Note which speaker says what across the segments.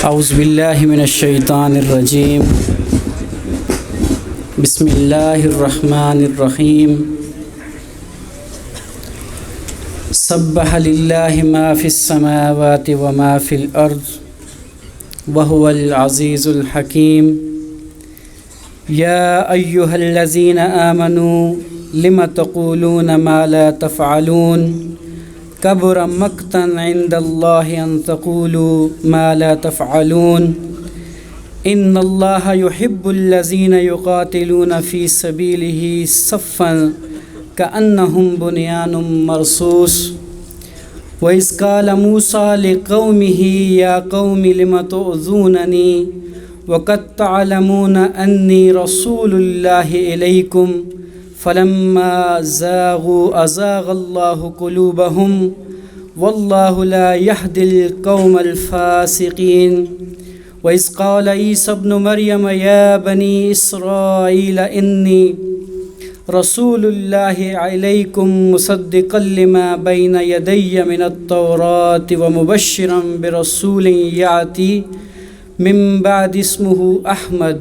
Speaker 1: اعوذ باللہ من الشیطان الرجیم بسم اللہ الرحمن الرحیم سبح للہ ما فی السماوات وما فی الارض وهو العزیز الحکیم یا ایہا الذین آمنوا لم تقولون ما لا تفعلون کبر مقتا عند اللہ ان تقولوا ما لا تفعلون ان اللہ یحب الذین یقاتلون فی سبیلہ صفا کأنہم بنیان مرصوص وَإِذْ قَالَ مُوسَىٰ لِقَوْمِهِ يَا قَوْمِ لِمَ تُؤْذُونَنِي وَقَدْ تَعْلَمُونَ أَنِّي رَسُولُ اللَّهِ إِلَيْكُمْ فَلَمَّا زَاغُوا أَزَاغَ اللَّهُ قُلُوبَهُمْ وَاللَّهُ لَا يَهْدِي الْقَوْمَ الْفَاسِقِينَ وَإِذْ قَالَ عِيسَى ابْنُ مَرْيَمَ يَا بَنِي إِسْرَائِيلَ إِنِّي رَسُولُ اللَّهِ إِلَيْكُمْ مُصَدِّقًا لِمَا بَيْنَ يَدَيَّ مِنَ التَّوْرَاةِ وَمُبَشِّرًا بِرَسُولٍ يَأْتِي مِن بَعْدِي اسْمُهُ أَحْمَدُ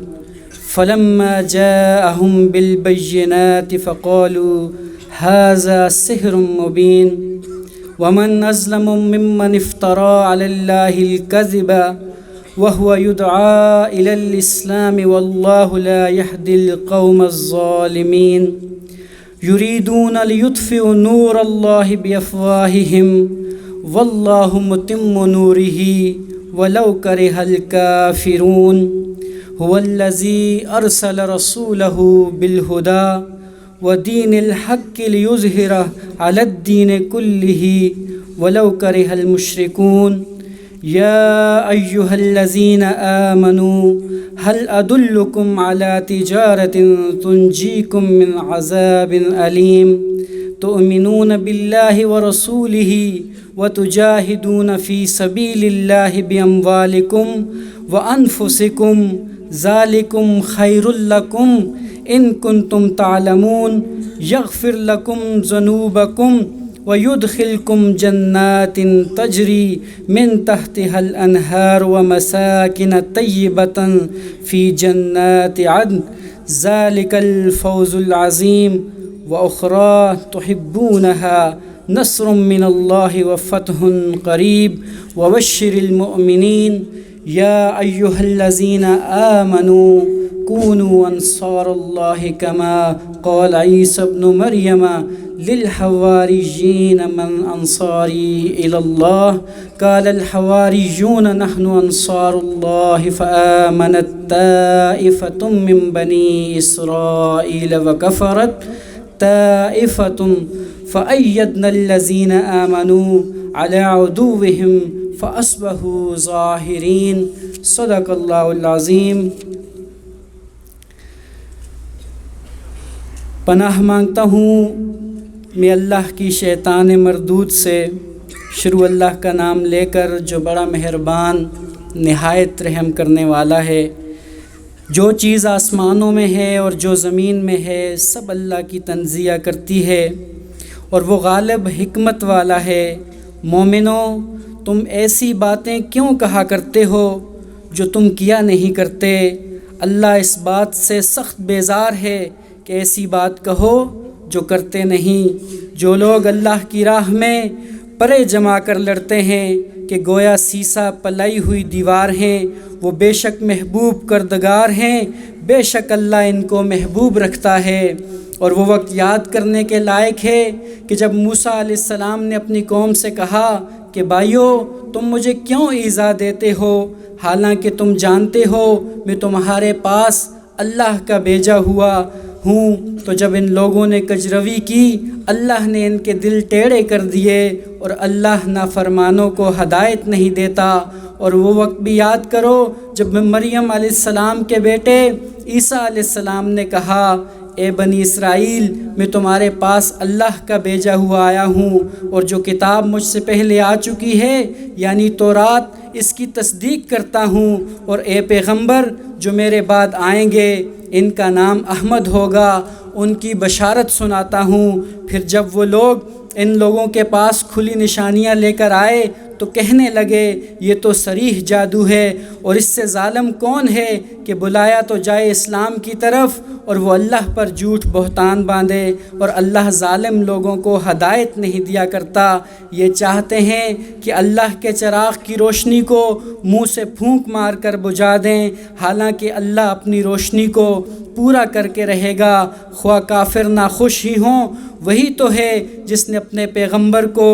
Speaker 1: فلما جاءهم بالبينات فقالوا هذا سحر مبين ومن أظلم ممن افترى على الله الكذب وهو يدعى إلى الإسلام والله لا يهدي القوم الظالمين يريدون ليطفئوا نور الله بأفواههم والله متم نوره ولو كره الكافرون هو الذي أرسل رسوله بالهدى ودين الحق ليظهره على الدين كله ولو كره المشركون يا أيها الذين آمنوا هل أدلكم على تجارة تنجيكم من عذاب أليم تؤمنون بالله ورسوله وتجاهدون في سبيل الله بأموالكم وأنفسكم ذالکم خیر لکم ان کنتم تعلمون یغفر لکم ذنوبکم ویدخلکم جنات تجری من تحتها الانہار ومساکن طیبة فی جنات عدن ذالک الفوز العظیم واخرى تحبونها نصر من اللہ وفتح قریب وبشر المؤمنین یا ایہا الذین آمنوا کونوا انصار اللہ کما قال عیسی ابن مریم للحواریین من انصاری الی اللہ قال الحواریون نحن انصار اللہ فآمنت طائفة من بنی اسرائیل وکفرت طائفة فأیدنا الذین آمنوا علی عدوهم فَأَصْبَحُوا ظَاهِرِينَ صدق اللہ العظیم۔ پناہ مانگتا ہوں میں اللہ کی شیطان مردود سے، شروع اللہ کا نام لے کر جو بڑا مہربان نہایت رحم کرنے والا ہے۔ جو چیز آسمانوں میں ہے اور جو زمین میں ہے سب اللہ کی تنزیہ کرتی ہے اور وہ غالب حکمت والا ہے۔ مومنوں، تم ایسی باتیں کیوں کہا کرتے ہو جو تم کیا نہیں کرتے؟ اللہ اس بات سے سخت بیزار ہے کہ ایسی بات کہو جو کرتے نہیں۔ جو لوگ اللہ کی راہ میں پرے جما کر لڑتے ہیں کہ گویا سیسا پلائی ہوئی دیوار ہیں، وہ بے شک محبوب کردگار ہیں، بے شک اللہ ان کو محبوب رکھتا ہے۔ اور وہ وقت یاد کرنے کے لائق ہے کہ جب موسیٰ علیہ السلام نے اپنی قوم سے کہا کہ بھائیو تم مجھے کیوں ایذا دیتے ہو، حالانکہ تم جانتے ہو میں تمہارے پاس اللہ کا بھیجا ہوا ہوں۔ تو جب ان لوگوں نے کجروی کی اللہ نے ان کے دل ٹیڑھے کر دیے اور اللہ نافرمانوں کو ہدایت نہیں دیتا۔ اور وہ وقت بھی یاد کرو جب مریم علیہ السلام کے بیٹے عیسیٰ علیہ السلام نے کہا اے بنی اسرائیل میں تمہارے پاس اللہ کا بھیجا ہوا آیا ہوں اور جو کتاب مجھ سے پہلے آ چکی ہے یعنی تورات اس کی تصدیق کرتا ہوں، اور اے پیغمبر جو میرے بعد آئیں گے ان کا نام احمد ہوگا، ان کی بشارت سناتا ہوں۔ پھر جب وہ لوگ ان لوگوں کے پاس کھلی نشانیاں لے کر آئے تو کہنے لگے یہ تو صریح جادو ہے، اور اس سے ظالم کون ہے کہ بلایا تو جائے اسلام کی طرف اور وہ اللہ پر جھوٹ بہتان باندھے، اور اللہ ظالم لوگوں کو ہدایت نہیں دیا کرتا۔ یہ چاہتے ہیں کہ اللہ کے چراغ کی روشنی کو منہ سے پھونک مار کر بجھا دیں، حالانکہ اللہ اپنی روشنی کو پورا کر کے رہے گا، خواہ کافر ناخوش ہی ہوں۔ وہی تو ہے جس نے اپنے پیغمبر کو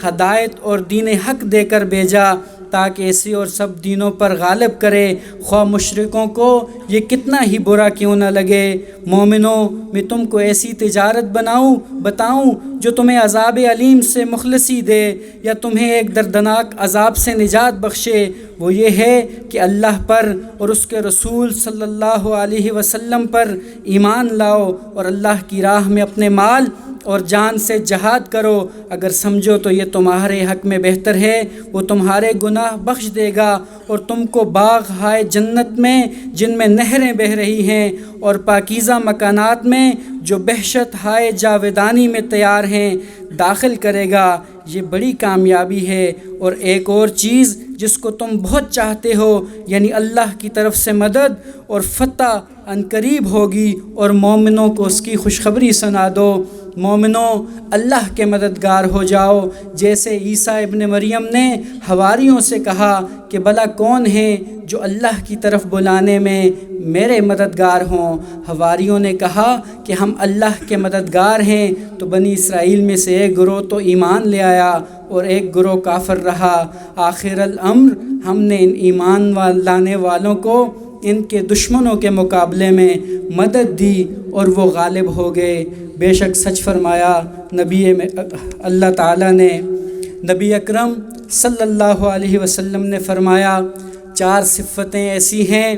Speaker 1: ہدایت اور دین حق دے کر بھیجا تاکہ ایسی اور سب دینوں پر غالب کرے، خواہ مشرکوں کو یہ کتنا ہی برا کیوں نہ لگے۔ مومنوں، میں تم کو ایسی تجارت بتاؤں جو تمہیں عذاب علیم سے مخلصی دے یا تمہیں ایک دردناک عذاب سے نجات بخشے؟ وہ یہ ہے کہ اللہ پر اور اس کے رسول صلی اللہ علیہ وسلم پر ایمان لاؤ اور اللہ کی راہ میں اپنے مال اور جان سے جہاد کرو۔ اگر سمجھو تو یہ تمہارے حق میں بہتر ہے، وہ تمہارے گناہ بخش دے گا اور تم کو باغ ہائے جنت میں جن میں نہریں بہہ رہی ہیں اور پاکیزہ مکانات میں جو بہشت ہائے جاویدانی میں تیار ہیں داخل کرے گا۔ یہ بڑی کامیابی ہے۔ اور ایک اور چیز جس کو تم بہت چاہتے ہو، یعنی اللہ کی طرف سے مدد اور فتح عنقریب ہوگی، اور مومنوں کو اس کی خوشخبری سنا دو۔ مومنوں، اللہ کے مددگار ہو جاؤ، جیسے عیسیٰ ابن مریم نے حواریوں سے کہا کہ بھلا کون ہے جو اللہ کی طرف بلانے میں میرے مددگار ہوں؟ حواریوں نے کہا کہ ہم اللہ کے مددگار ہیں۔ تو بنی اسرائیل میں سے ایک گروہ تو ایمان لے آیا اور ایک گروہ کافر رہا۔ آخر الامر ہم نے ان ایمان لانے والوں کو ان کے دشمنوں کے مقابلے میں مدد دی اور وہ غالب ہو گئے۔ بے شک سچ فرمایا اللہ تعالیٰ نے۔ نبی اکرم صلی اللہ علیہ وسلم نے فرمایا 4 صفتیں ایسی ہیں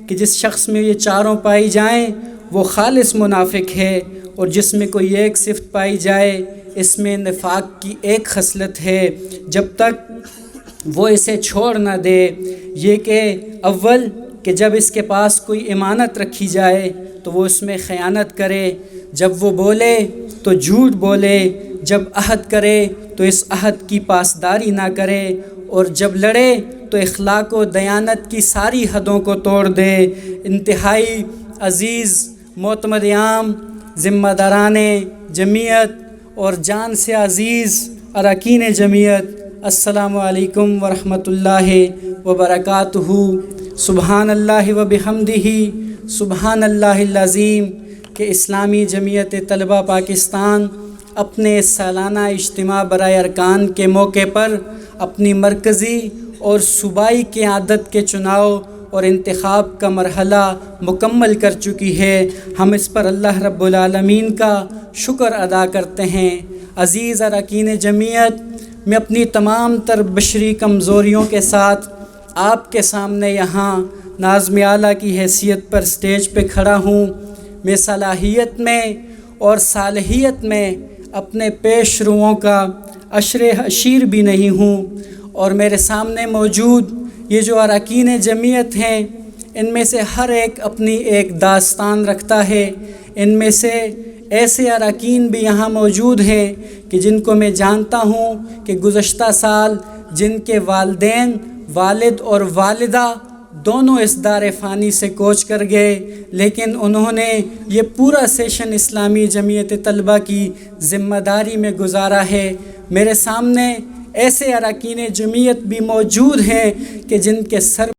Speaker 1: کہ جس شخص میں یہ چاروں پائی جائیں وہ خالص منافق ہے، اور جس میں کوئی ایک صفت پائی جائے اس میں نفاق کی ایک خصلت ہے جب تک وہ اسے چھوڑ نہ دے۔ یہ کہ اول کہ جب اس کے پاس کوئی امانت رکھی جائے تو وہ اس میں خیانت کرے، جب وہ بولے تو جھوٹ بولے، جب عہد کرے تو اس عہد کی پاسداری نہ کرے، اور جب لڑے تو اخلاق و دیانت کی ساری حدوں کو توڑ دے۔ انتہائی عزیز معتمد عام، ذمہ داران جمعیت اور جان سے عزیز اراکین جمعیت، السلام علیکم ورحمۃ اللہ وبرکاتہ۔ سبحان اللہ و بحمدہ، سبحان اللہ العظیم کہ اسلامی جمعیت طلبہ پاکستان اپنے سالانہ اجتماع برائے ارکان کے موقع پر اپنی مرکزی اور صوبائی قیادت کے چناؤ اور انتخاب کا مرحلہ مکمل کر چکی ہے۔ ہم اس پر اللہ رب العالمین کا شکر ادا کرتے ہیں۔ عزیز اراکین جمعیت، میں اپنی تمام تر بشری کمزوریوں کے ساتھ آپ کے سامنے یہاں ناظم اعلیٰ کی حیثیت پر سٹیج پہ کھڑا ہوں۔ میں صلاحیت میں اور صالحیت میں اپنے پیش روؤں کا اشیر بھی نہیں ہوں، اور میرے سامنے موجود یہ جو اراکین جمعیت ہیں ان میں سے ہر ایک اپنی ایک داستان رکھتا ہے۔ ان میں سے ایسے اراکین بھی یہاں موجود ہیں کہ جن کو میں جانتا ہوں کہ گزشتہ سال جن کے والدین، والد اور والدہ دونوں اس دار فانی سے کوچ کر گئے، لیکن انہوں نے یہ پورا سیشن اسلامی جمعیت طلبہ کی ذمہ داری میں گزارا ہے۔ میرے سامنے ایسے اراکین جمعیت بھی موجود ہیں کہ جن کے سر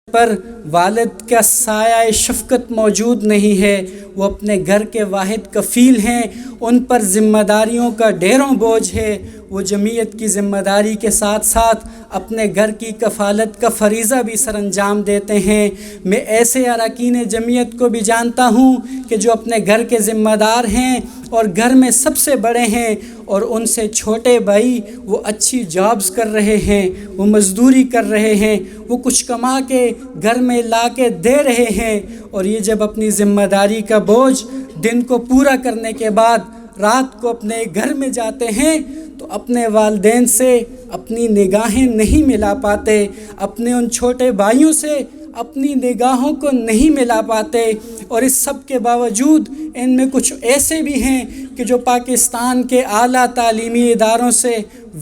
Speaker 1: پر والد کا سایہ شفقت موجود نہیں ہے، وہ اپنے گھر کے واحد کفیل ہیں، ان پر ذمہ داریوں کا ڈھیروں بوجھ ہے۔ وہ جمعیت کی ذمہ داری کے ساتھ ساتھ اپنے گھر کی کفالت کا فریضہ بھی سر انجام دیتے ہیں۔ میں ایسے اراکین جمعیت کو بھی جانتا ہوں کہ جو اپنے گھر کے ذمہ دار ہیں اور گھر میں سب سے بڑے ہیں، اور ان سے چھوٹے بھائی وہ اچھی جابز کر رہے ہیں، وہ مزدوری کر رہے ہیں، وہ کچھ کما کے گھر میں لا کے دے رہے ہیں، اور یہ جب اپنی ذمہ داری کا بوجھ دن کو پورا کرنے کے بعد رات کو اپنے گھر میں جاتے ہیں تو اپنے والدین سے اپنی نگاہیں نہیں ملا پاتے، اپنے ان چھوٹے بھائیوں سے اپنی نگاہوں کو نہیں ملا پاتے، اور اس سب کے باوجود ان میں کچھ ایسے بھی ہیں کہ جو پاکستان کے اعلیٰ تعلیمی اداروں سے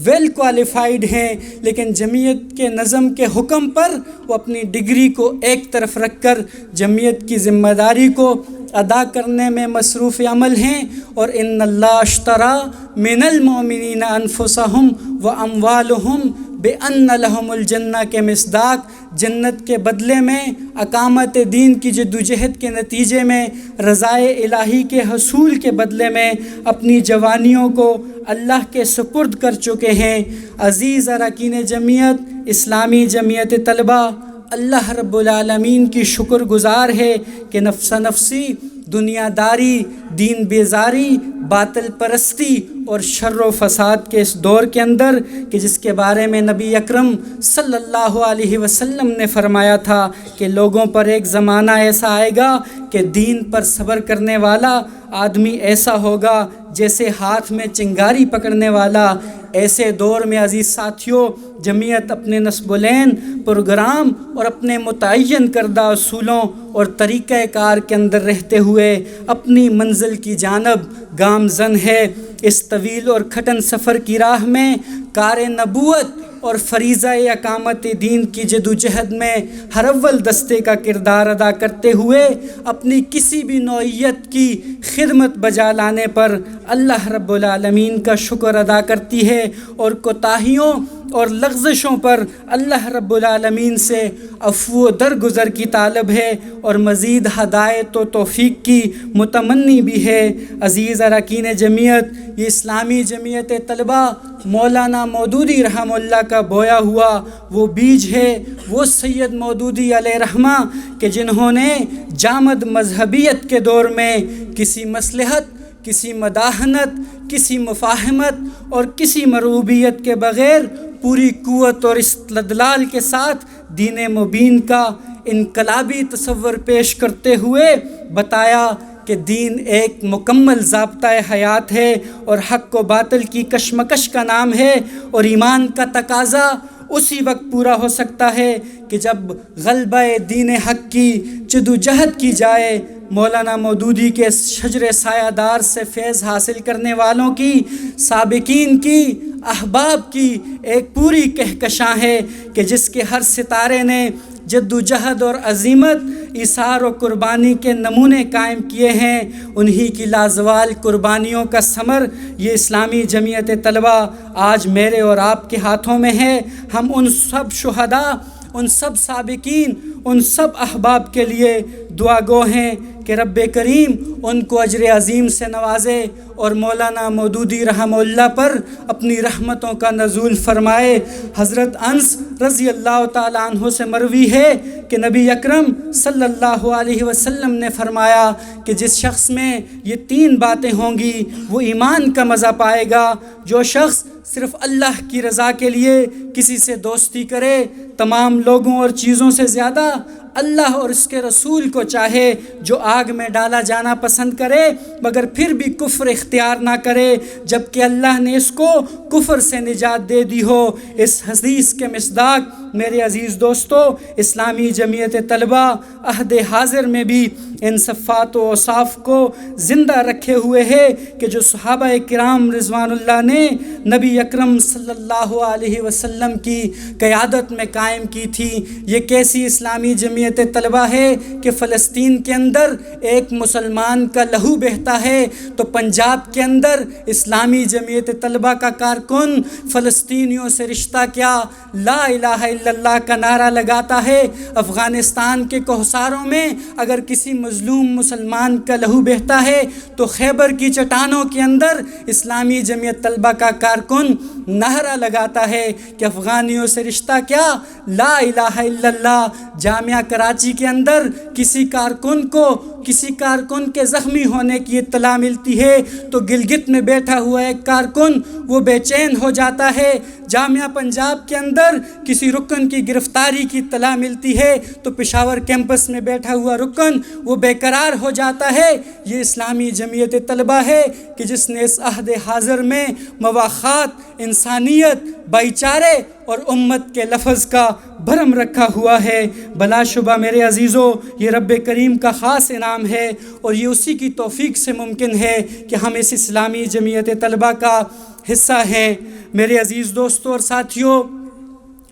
Speaker 1: ویل کوالیفائڈ ہیں، لیکن جمعیت کے نظم کے حکم پر وہ اپنی ڈگری کو ایک طرف رکھ کر جمعیت کی ذمہ داری کو ادا کرنے میں مصروف عمل ہیں۔ اور ان اللہ اشترا من المؤمنین انفسہم و اموالہم بان لہم الجنہ کے مصداق، جنت کے بدلے میں، اقامت دین کی جدوجہد کے نتیجے میں، رضائے الہی کے حصول کے بدلے میں اپنی جوانیوں کو اللہ کے سپرد کر چکے ہیں۔ عزیز اراکین جمعیت، اسلامی جمعیت طلبہ اللہ رب العالمین کی شکر گزار ہے کہ نفس نفسی، دنیا داری، دین بیزاری، باطل پرستی اور شر و فساد کے اس دور کے اندر کہ جس کے بارے میں نبی اکرم صلی اللہ علیہ وسلم نے فرمایا تھا کہ لوگوں پر ایک زمانہ ایسا آئے گا کہ دین پر صبر کرنے والا آدمی ایسا ہوگا جیسے ہاتھ میں چنگاری پکڑنے والا۔ ایسے دور میں عزیز ساتھیوں، جمعیت اپنے نصب العین پروگرام اور اپنے متعین کردہ اصولوں اور طریقہ کار کے اندر رہتے ہوئے اپنی منزل کی جانب گامزن ہے۔ اس طویل اور کھٹن سفر کی راہ میں کار نبوت اور فریضہ اقامت دین کی جدوجہد میں ہر اول دستے کا کردار ادا کرتے ہوئے اپنی کسی بھی نوعیت کی خدمت بجا لانے پر اللہ رب العالمین کا شکر ادا کرتی ہے، اور کوتاہیوں اور لغزشوں پر اللہ رب العالمین سے عفو و درگزر کی طالب ہے، اور مزید ہدایت و توفیق کی متمنی بھی ہے۔ عزیز اراکین جمعیت، یہ اسلامی جمعیت طلبہ مولانا مودودی رحمہ اللہ کا بویا ہوا وہ بیج ہے، وہ سید مودودی علیہ رحمہ کہ جنہوں نے جامد مذہبیت کے دور میں کسی مصلحت، کسی مداحنت، کسی مفاہمت اور کسی مرعوبیت کے بغیر پوری قوت اور استدلال کے ساتھ دین مبین کا انقلابی تصور پیش کرتے ہوئے بتایا کہ دین ایک مکمل ضابطۂ حیات ہے اور حق و باطل کی کشمکش کا نام ہے، اور ایمان کا تقاضا اسی وقت پورا ہو سکتا ہے کہ جب غلبہ دین حق کی جدوجہد کی جائے۔ مولانا مودودی کے شجر سایہ دار سے فیض حاصل کرنے والوں کی، سابقین کی، احباب کی ایک پوری کہکشاں ہے کہ جس کے ہر ستارے نے جدوجہد اور عزیمت، ایثار و قربانی کے نمونے قائم کیے ہیں۔ انہی کی لازوال قربانیوں کا ثمر یہ اسلامی جمعیت طلبہ آج میرے اور آپ کے ہاتھوں میں ہے۔ ہم ان سب شہداء، ان سب سابقین، ان سب احباب کے لیے دعا گو ہیں کہ رب کریم ان کو اجر عظیم سے نوازے اور مولانا مودودی رحمہ اللہ پر اپنی رحمتوں کا نزول فرمائے۔ حضرت انس رضی اللہ تعالیٰ عنہ سے مروی ہے کہ نبی اکرم صلی اللہ علیہ وسلم نے فرمایا کہ جس شخص میں یہ 3 باتیں ہوں گی وہ ایمان کا مزہ پائے گا۔ جو شخص صرف اللہ کی رضا کے لیے کسی سے دوستی کرے، تمام لوگوں اور چیزوں سے زیادہ اللہ اور اس کے رسول کو چاہے، جو آگ میں ڈالا جانا پسند کرے مگر پھر بھی کفر اختیار نہ کرے جبکہ اللہ نے اس کو کفر سے نجات دے دی ہو۔ اس حدیث کے مصداق میرے عزیز دوستو، اسلامی جمعیت طلبہ عہد حاضر میں بھی ان صفات و اوصاف کو زندہ رکھے ہوئے ہے کہ جو صحابہ کرام رضوان اللہ نے نبی اکرم صلی اللہ علیہ وسلم کی قیادت میں قائم کی تھی۔ یہ کیسی اسلامی جمعیت طلبہ ہے کہ فلسطین کے اندر ایک مسلمان کا لہو بہتا ہے تو پنجاب کے اندر اسلامی جمعیت طلبہ کا کارکن فلسطینیوں سے رشتہ کیا لا الہ الا اللہ کا نعرہ لگاتا ہے۔ افغانستان کے کوہساروں میں اگر کسی مظلوم مسلمان کا لہو بہتا ہے تو خیبر کی چٹانوں کے اندر اسلامی جمعیت طلبہ کا کارکن نعرہ لگاتا ہے کہ افغانیوں سے رشتہ کیا لا الہ الا اللہ۔ جامعہ کراچی کے اندر کسی کارکن کے زخمی ہونے کی اطلاع ملتی ہے تو گلگت میں بیٹھا ہوا ایک کارکن وہ بے چین ہو جاتا ہے۔ جامعہ پنجاب کے اندر کسی رکن کی گرفتاری کی اطلاع ملتی ہے تو پشاور کیمپس میں بیٹھا ہوا رکن وہ بے قرار ہو جاتا ہے۔ یہ اسلامی جمعیت طلبہ ہے کہ جس نے اس عہد حاضر میں مواخات، انسانیت، بھائی چارے اور امت کے لفظ کا بھرم رکھا ہوا ہے۔ بلا شبہ میرے عزیزو یہ رب کریم کا خاص انعام ہے، اور یہ اسی کی توفیق سے ممکن ہے کہ ہم اس اسلامی جمعیت طلبہ کا حصہ ہیں۔ میرے عزیز دوستو اور ساتھیو،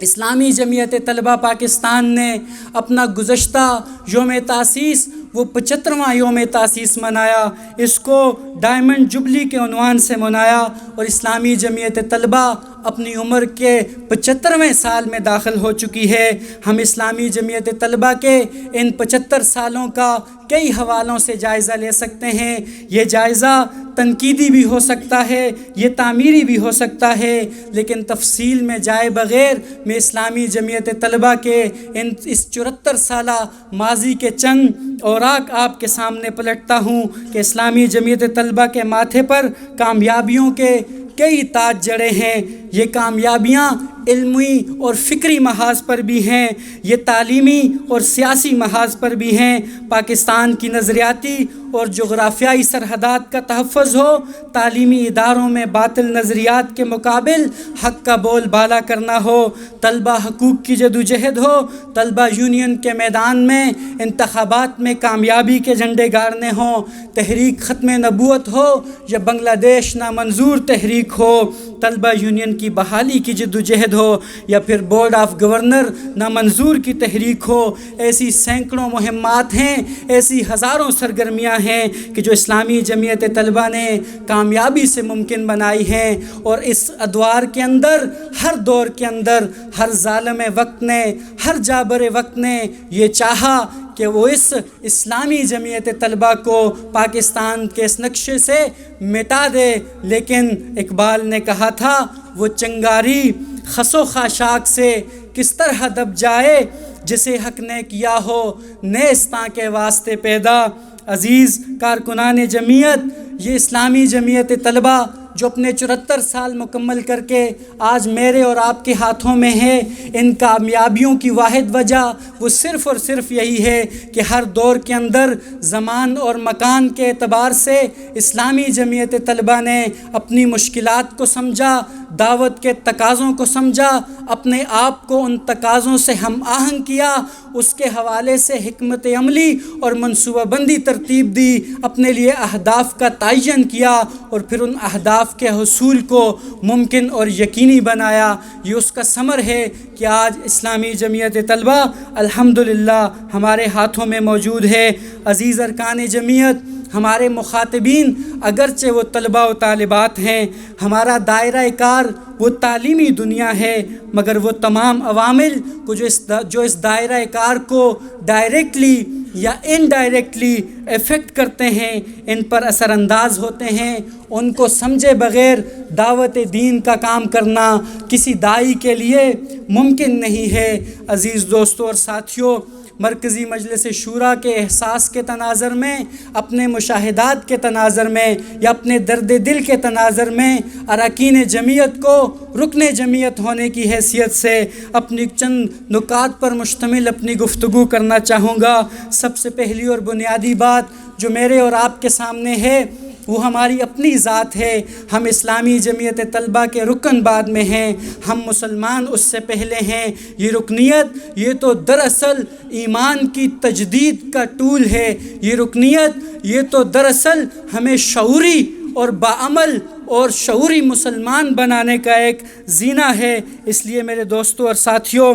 Speaker 1: اسلامی جمعیت طلبہ پاکستان نے اپنا گزشتہ یوم تاسیس، وہ 75واں یوم تاسیس منایا، اس کو ڈائمنڈ جبلی کے عنوان سے منایا، اور اسلامی جمعیت طلبہ اپنی عمر کے 75ویں سال میں داخل ہو چکی ہے۔ ہم اسلامی جمعیت طلبہ کے ان 75 سالوں کا کئی حوالوں سے جائزہ لے سکتے ہیں۔ یہ جائزہ تنقیدی بھی ہو سکتا ہے، یہ تعمیری بھی ہو سکتا ہے، لیکن تفصیل میں جائے بغیر میں اسلامی جمعیت طلبہ کے اس 74 سالہ ماضی کے چند اوراق آپ کے سامنے پلٹتا ہوں کہ اسلامی جمعیت طلبہ کے ماتھے پر کامیابیوں کے کئی تاج جڑے ہیں۔ یہ کامیابیاں علمی اور فکری محاذ پر بھی ہیں، یہ تعلیمی اور سیاسی محاذ پر بھی ہیں۔ پاکستان کی نظریاتی اور جغرافیائی سرحدات کا تحفظ ہو، تعلیمی اداروں میں باطل نظریات کے مقابل حق کا بول بالا کرنا ہو، طلبہ حقوق کی جدوجہد ہو، طلبہ یونین کے میدان میں انتخابات میں کامیابی کے جھنڈے گاڑنے ہوں، تحریک ختم نبوت ہو یا بنگلہ دیش نامنظور تحریک ہو، طلبہ یونین کی بحالی کی جدوجہد ہو یا پھر بورڈ آف گورنر نامنظور کی تحریک ہو، ایسی سینکڑوں مہمات ہیں، ایسی ہزاروں سرگرمیاں ہیں کہ جو اسلامی جمعیت طلبہ نے کامیابی سے ممکن بنائی ہیں، اور اس ادوار کے اندر، ہر دور کے اندر، ہر ظالم وقت نے، ہر جابر وقت نے یہ چاہا کہ وہ اس اسلامی جمعیت طلبہ کو پاکستان کے اس نقشے سے مٹا دے، لیکن اقبال نے کہا تھا وہ چنگاری خس و خاشاک سے کس طرح دب جائے، جسے حق نے کیا ہو نیستاں کے واسطے پیدا۔ عزیز کارکنان جمعیت، یہ اسلامی جمعیت طلبہ جو اپنے 74 سال مکمل کر کے آج میرے اور آپ کے ہاتھوں میں ہے، ان کامیابیوں کی واحد وجہ وہ صرف اور صرف یہی ہے کہ ہر دور کے اندر زمان اور مکان کے اعتبار سے اسلامی جمعیت طلبہ نے اپنی مشکلات کو سمجھا، دعوت کے تقاضوں کو سمجھا، اپنے آپ کو ان تقاضوں سے ہم آہنگ کیا، اس کے حوالے سے حکمت عملی اور منصوبہ بندی ترتیب دی، اپنے لیے اہداف کا تعین کیا، اور پھر ان اہداف کے حصول کو ممکن اور یقینی بنایا۔ یہ اس کا ثمر ہے کہ آج اسلامی جمعیت طلبہ الحمدللہ ہمارے ہاتھوں میں موجود ہے۔ عزیز ارکان جمعیت، ہمارے مخاطبین اگرچہ وہ طلبہ و طالبات ہیں، ہمارا دائرہ کار وہ تعلیمی دنیا ہے، مگر وہ تمام عوامل کو جو اس دائرہ کار کو ڈائریکٹلی یا انڈائریکٹلی افیکٹ کرتے ہیں، ان پر اثر انداز ہوتے ہیں، ان کو سمجھے بغیر دعوت دین کا کام کرنا کسی داعی کے لیے ممکن نہیں ہے۔ عزیز دوستو اور ساتھیو، مرکزی مجلس شورا کے احساس کے تناظر میں، اپنے مشاہدات کے تناظر میں یا اپنے درد دل کے تناظر میں اراکین جمعیت کو رکن جمعیت ہونے کی حیثیت سے اپنی چند نکات پر مشتمل اپنی گفتگو کرنا چاہوں گا۔ سب سے پہلی اور بنیادی بات جو میرے اور آپ کے سامنے ہے وہ ہماری اپنی ذات ہے۔ ہم اسلامی جمعیت طلبہ کے رکن بعد میں ہیں، ہم مسلمان اس سے پہلے ہیں۔ یہ رکنیت یہ تو دراصل ایمان کی تجدید کا ٹول ہے، یہ رکنیت یہ تو دراصل ہمیں شعوری اور باعمل اور شعوری مسلمان بنانے کا ایک زینہ ہے۔ اس لیے میرے دوستو اور ساتھیوں،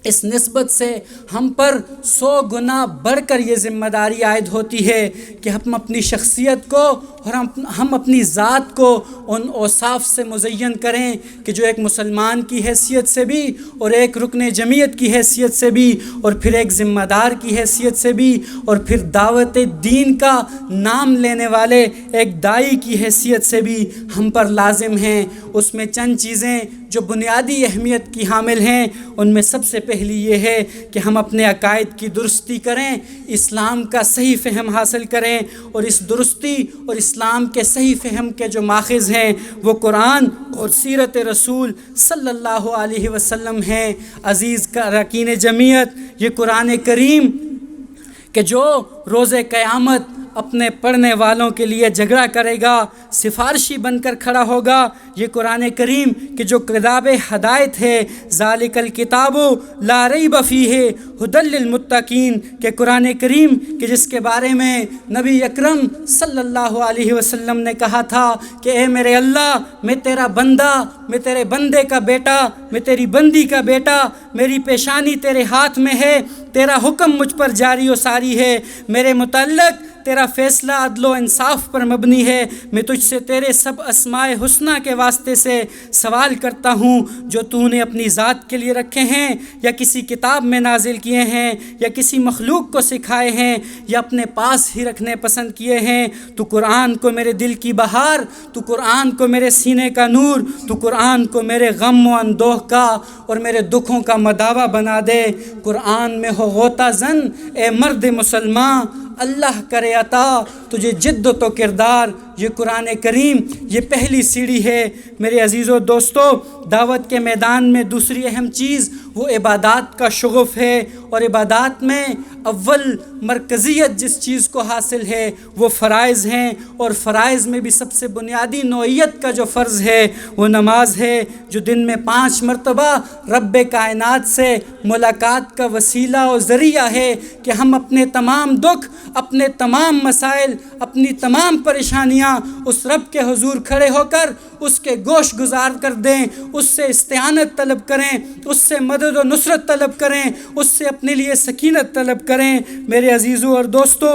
Speaker 1: اس نسبت سے ہم پر 100 گنا بڑھ کر یہ ذمہ داری عائد ہوتی ہے کہ ہم اپنی شخصیت کو اور ہم اپنی ذات کو ان اوصاف سے مزین کریں کہ جو ایک مسلمان کی حیثیت سے بھی، اور ایک رکن جمعیت کی حیثیت سے بھی، اور پھر ایک ذمہ دار کی حیثیت سے بھی، اور پھر دعوت دین کا نام لینے والے ایک داعی کی حیثیت سے بھی ہم پر لازم ہیں۔ اس میں چند چیزیں جو بنیادی اہمیت کی حامل ہیں، ان میں سب سے پہلی یہ ہے کہ ہم اپنے عقائد کی درستی کریں، اسلام کا صحیح فہم حاصل کریں، اور اس درستی اور اسلام کے صحیح فہم کے جو ماخذ ہیں وہ قرآن اور سیرت رسول صلی اللہ علیہ وسلم ہیں۔ عزیز اراکین جمعیت، یہ قرآن کریم کہ جو روز قیامت اپنے پڑھنے والوں کے لیے جھگڑا کرے گا، سفارشی بن کر کھڑا ہوگا۔ یہ قرآن کریم کی جو کتاب ہدایت ہے، ذالک الکتاب لا ریب فیہ ھدی للمتقین، کہ قرآن کریم کہ جس کے بارے میں نبی اکرم صلی اللہ علیہ وسلم نے کہا تھا کہ اے میرے اللہ، میں تیرا بندہ، میں تیرے بندے کا بیٹا، میں تیری بندی کا بیٹا، میری پیشانی تیرے ہاتھ میں ہے، تیرا حکم مجھ پر جاری و ساری ہے، میرے متعلق تیرا فیصلہ عدل و انصاف پر مبنی ہے، میں تجھ سے تیرے سب اسماء حسنہ کے واسطے سے سوال کرتا ہوں جو تو نے اپنی ذات کے لیے رکھے ہیں یا کسی کتاب میں نازل کیے ہیں یا کسی مخلوق کو سکھائے ہیں یا اپنے پاس ہی رکھنے پسند کیے ہیں۔ تو قرآن کو میرے دل کی بہار، تو قرآن کو میرے سینے کا نور، تو قرآن کو میرے غم و اندوہ کا اور میرے دکھوں کا مداوا بنا دے۔ قرآن میں ہو غوطہ زن اے مرد مسلمان، اللہ کرے عطا تجھے جد و تو کردار۔ یہ قرآن کریم یہ پہلی سیڑھی ہے۔ میرے عزیزو دوستو، دعوت کے میدان میں دوسری اہم چیز وہ عبادات کا شغف ہے، اور عبادات میں اول مرکزیت جس چیز کو حاصل ہے وہ فرائض ہیں، اور فرائض میں بھی سب سے بنیادی نوعیت کا جو فرض ہے وہ نماز ہے، جو دن میں 5 مرتبہ رب کائنات سے ملاقات کا وسیلہ و ذریعہ ہے کہ ہم اپنے تمام دکھ، اپنے تمام مسائل، اپنی تمام پریشانیاں اس رب کے حضور کھڑے ہو کر اس کے گوش گزار کر دیں، اس سے استعانت طلب کریں، اس سے مدد و نصرت طلب کریں، اس سے اپنے لیے سکینت طلب کریں۔ میرے عزیزو اور دوستو،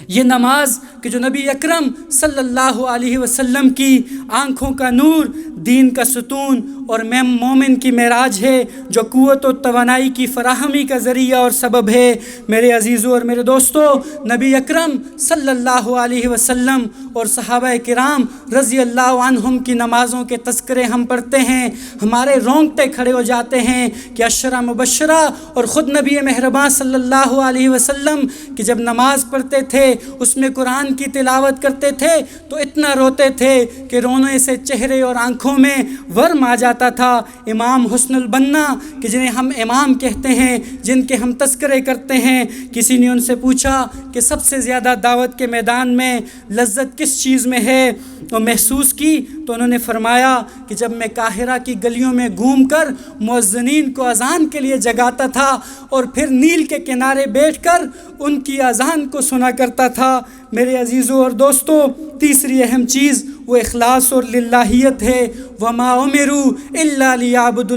Speaker 1: یہ نماز کہ جو نبی اکرم صلی اللہ علیہ وسلم کی آنکھوں کا نور، دین کا ستون اور مومن کی معراج ہے، جو قوت و توانائی کی فراہمی کا ذریعہ اور سبب ہے۔ میرے عزیزو اور میرے دوستو، نبی اکرم صلی اللہ علیہ وسلم اور صحابہ کرام رضی اللہ عنہم کی نمازوں کے تذکرے ہم پڑھتے ہیں، ہمارے رونگٹے کھڑے ہو جاتے ہیں کہ عشرہ مبشرہ اور خود نبی مہرباں صلی اللہ علیہ وسلم کہ جب نماز پڑھتے تھے، اس میں قرآن کی تلاوت کرتے تھے تو اتنا روتے تھے کہ رونے سے چہرے اور آنکھوں میں ورم آ جاتا تھا۔ امام حسن البنا کہ جنہیں ہم امام کہتے ہیں، جن کے ہم تذکرے کرتے ہیں، کسی نے ان سے پوچھا کہ سب سے زیادہ دعوت کے میدان میں لذت کس چیز میں ہے وہ محسوس کی، تو انہوں نے فرمایا کہ جب میں قاہرہ کی گلیوں میں گھوم کر مؤذنین کو اذان کے لیے جگاتا تھا اور پھر نیل کے کنارے بیٹھ کر ان کی اذان کو سنا کرتا تھا۔ میرے عزیزو اور دوستو، تیسری اہم چیز وہ اخلاص اور للہیت ہے۔ وما امروا الا لیعبدوا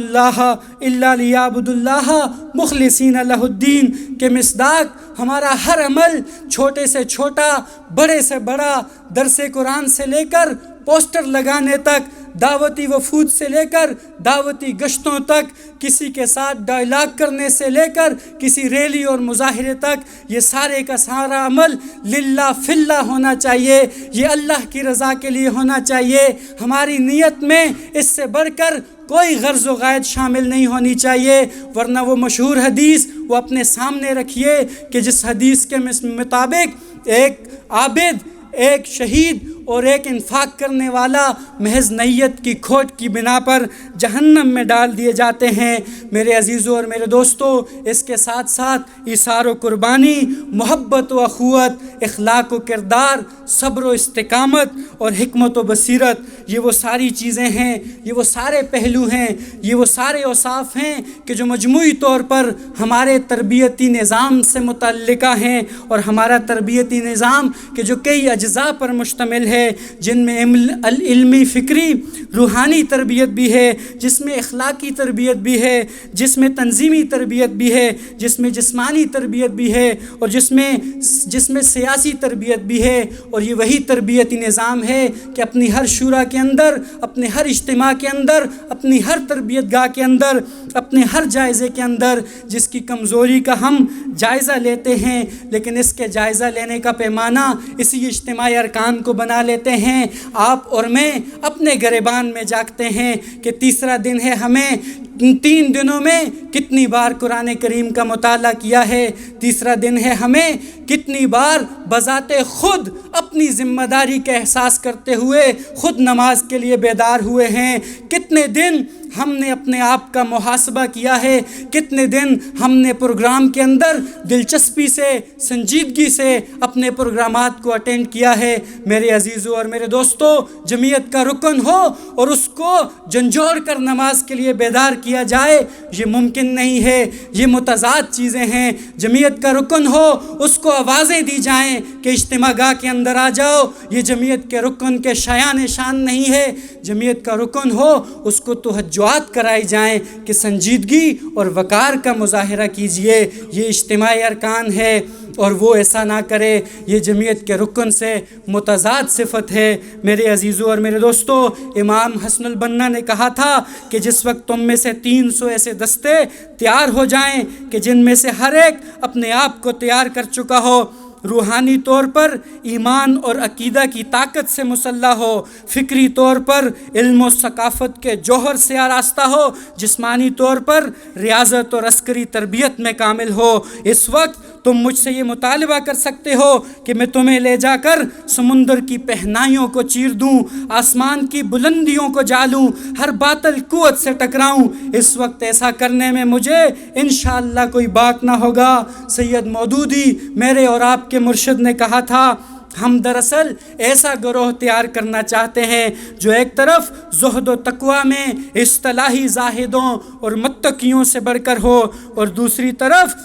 Speaker 1: اللہ مخلصین لہ الدین، کہ مصداق ہمارا ہر عمل، چھوٹے سے چھوٹا، بڑے سے بڑا، درس قرآن سے لے کر پوسٹر لگانے تک، دعوتی وفود سے لے کر دعوتی گشتوں تک، کسی کے ساتھ ڈائلاگ کرنے سے لے کر کسی ریلی اور مظاہرے تک، یہ سارے کا سارا عمل للہ فی اللہ ہونا چاہیے، یہ اللہ کی رضا کے لیے ہونا چاہیے۔ ہماری نیت میں اس سے بڑھ کر کوئی غرض و غائد شامل نہیں ہونی چاہیے، ورنہ وہ مشہور حدیث وہ اپنے سامنے رکھیے کہ جس حدیث کے مطابق ایک عابد، ایک شہید اور ایک انفاق کرنے والا محض نیت کی کھوٹ کی بنا پر جہنم میں ڈال دیے جاتے ہیں۔ میرے عزیزو اور میرے دوستو، اس کے ساتھ ساتھ ایثار و قربانی، محبت و اخوت، اخلاق و کردار، صبر و استقامت اور حکمت و بصیرت، یہ وہ ساری چیزیں ہیں، یہ وہ سارے پہلو ہیں، یہ وہ سارے اوصاف ہیں کہ جو مجموعی طور پر ہمارے تربیتی نظام سے متعلقہ ہیں، اور ہمارا تربیتی نظام کہ جو کئی اجزاء پر مشتمل ہے، جن میں علمی، فکری، روحانی تربیت بھی ہے، جس میں اخلاقی تربیت بھی ہے، جس میں تنظیمی تربیت بھی ہے، جس میں جسمانی تربیت بھی ہے، اور جس میں سیاسی تربیت بھی ہے۔ اور یہ وہی تربیتی نظام ہے کہ اپنی ہر شورا کے اندر، اپنے ہر اجتماع کے اندر، اپنی ہر تربیت گاہ کے اندر، اپنے ہر جائزے کے اندر جس کی کمزوری کا ہم جائزہ لیتے ہیں، لیکن اس کے جائزہ لینے کا پیمانہ اسی اجتماعی ارکان کو بنا لیتے ہیں۔ آپ اور میں اپنے گریبان میں جاگتے ہیں کہ تیسرا دن ہے، ہمیں 3 دنوں میں کتنی بار قرآن کریم کا مطالعہ کیا ہے، تیسرا دن ہے، ہمیں کتنی بار بذات خود اپنی ذمہ داری کا احساس کرتے ہوئے خود نماز کے لیے بیدار ہوئے ہیں، کتنے دن ہم نے اپنے آپ کا محاسبہ کیا ہے؟ کتنے دن ہم نے پروگرام کے اندر دلچسپی سے، سنجیدگی سے اپنے پروگرامات کو اٹینڈ کیا ہے؟ میرے عزیزوں اور میرے دوستوں، جمعیت کا رکن ہو اور اس کو جھنجھوڑ کر نماز کے لیے بیدار کیا جائے، یہ ممکن نہیں ہے، یہ متضاد چیزیں ہیں۔ جمعیت کا رکن ہو، اس کو آوازیں دی جائیں کہ اجتماع گاہ کے اندر آ جاؤ، یہ جمعیت کے رکن کے شایان شان نہیں ہے۔ جمعیت کا رکن ہو، اس کو توجہات کرائی جائیں کہ سنجیدگی اور وقار کا مظاہرہ کیجئے، یہ اجتماعی ارکان ہے، اور وہ ایسا نہ کرے، یہ جمعیت کے رکن سے متضاد صفت ہے۔ میرے عزیزوں اور میرے دوستوں، امام حسن البنا نے کہا تھا کہ جس وقت تم میں سے 300 ایسے دستے تیار ہو جائیں کہ جن میں سے ہر ایک اپنے آپ کو تیار کر چکا ہو، روحانی طور پر ایمان اور عقیدہ کی طاقت سے مسلح ہو، فکری طور پر علم و ثقافت کے جوہر سے آراستہ ہو، جسمانی طور پر ریاضت اور عسکری تربیت میں کامل ہو، اس وقت تم مجھ سے یہ مطالبہ کر سکتے ہو کہ میں تمہیں لے جا کر سمندر کی پہنائیوں کو چیر دوں، آسمان کی بلندیوں کو جالوں، ہر باطل قوت سے ٹکراؤں۔ اس وقت ایسا کرنے میں مجھے انشاءاللہ کوئی باک نہ ہوگا۔ سید مودودی، میرے اور آپ کے مرشد، نے کہا تھا، ہم دراصل ایسا گروہ تیار کرنا چاہتے ہیں جو ایک طرف زہد و تقوی میں اصطلاحی زاہدوں اور متقیوں سے بڑھ کر ہو، اور دوسری طرف